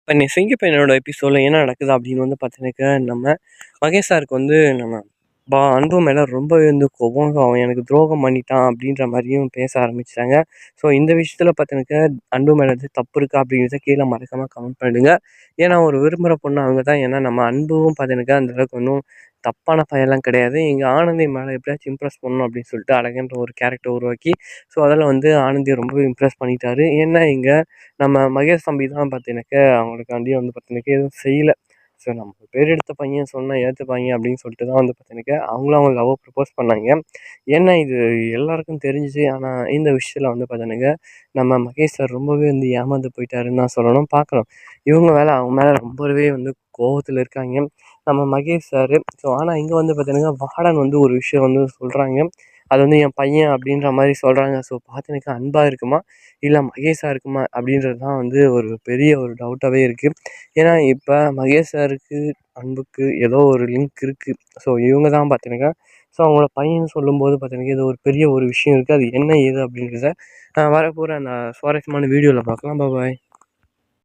இப்ப சிங்கப்பெண்ணோட எபிசோட்ல என்ன நடக்குது அப்படின்னு பார்த்தீங்கன்னாக்கா, நம்ம மகேஷ் சாருக்கு நம்ம அன்பு மேல ரொம்பவே கோவம். அவன் எனக்கு துரோகம் பண்ணிட்டான் அப்படின்ற மாரியும் பேச ஆரம்பிச்சுட்டாங்க. ஸோ இந்த விஷயத்துல பார்த்தீங்கன்னாக்கா, அன்பு மேல தப்பு இருக்கா அப்படிங்கிறத கீழ மறக்காம கமெண்ட் பண்ணிடுங்க. ஏன்னா ஒரு விரும்புற பொண்ணு அவங்க தான். ஏன்னா நம்ம அன்பும் பார்த்தீங்கன்னாக்கா, அந்த அளவுக்கு ஒண்ணும் தப்பான பையன்லாம் கிடையாது. இங்க ஆனந்தி மேல எப்படியாச்சும் இம்ப்ரெஸ் பண்ணணும் அப்படின்னு சொல்லிட்டு அழகுன்ற ஒரு கேரக்டர் உருவாக்கி, ஸோ அதில ஆனந்திய ரொம்பவே இம்ப்ரெஸ் பண்ணிட்டாரு. ஏன்னா இங்க நம்ம மகேஷ் தம்பி தான் பார்த்தீங்கன்னாக்கா, அவங்களுக்காண்டி பார்த்தீங்கன்னாக்கா எதுவும் செய்யல. ஸோ நம்ம பேர் எடுத்த பையன் சொன்னா ஏத்துப்பாய்ங்க அப்படின்னு சொல்லிட்டு தான் பார்த்தீங்கன்னாக்கா, அவங்களும் அவங்க லவ்வ ப்ரப்போஸ் பண்ணாங்க. ஏன்னா இது எல்லாருக்கும் தெரிஞ்சுச்சு. ஆனா இந்த விஷயத்துல பார்த்தீங்கன்னாக்கா, நம்ம மகேஷ் சார் ரொம்பவே ஏமாந்து போயிட்டாருன்னு தான் சொல்லணும். பார்க்கலாம். இவங்க மேல அவங்க மேல ரொம்பவே கோவத்துல இருக்காங்க. நம்ம மகேஷ் சாரு. ஸோ ஆனா இங்க பார்த்தீங்கன்னா, வார்டன் ஒரு விஷயம் சொல்றாங்க. அது என் பையன் அப்படின்ற மாரி சொல்றாங்க. ஸோ பார்த்தீங்கன்னாக்கா அன்பா இருக்குமா? இல்ல மகேஷா இருக்குமா? அப்படின்றது தான் ஒரு பெரிய ஒரு டவுட்டாவே இருக்கு. ஏன்னா இப்ப மகேஷ் சாருக்கு, அன்புக்கு ஏதோ ஒரு லிங்க் இருக்கு. ஸோ இவங்க தான் பார்த்தீங்கன்னாக்கா, ஸோ அவங்களோட பையன்னு சொல்லும்போது பார்த்தீங்கன்னா, ஏதோ ஒரு பெரிய ஒரு விஷயம் இருக்கு. அது என்ன ஏது அப்படின்றத வரப்போற அந்த சுவாரஸ்யமான வீடியோல பார்க்கலாம். பாய்.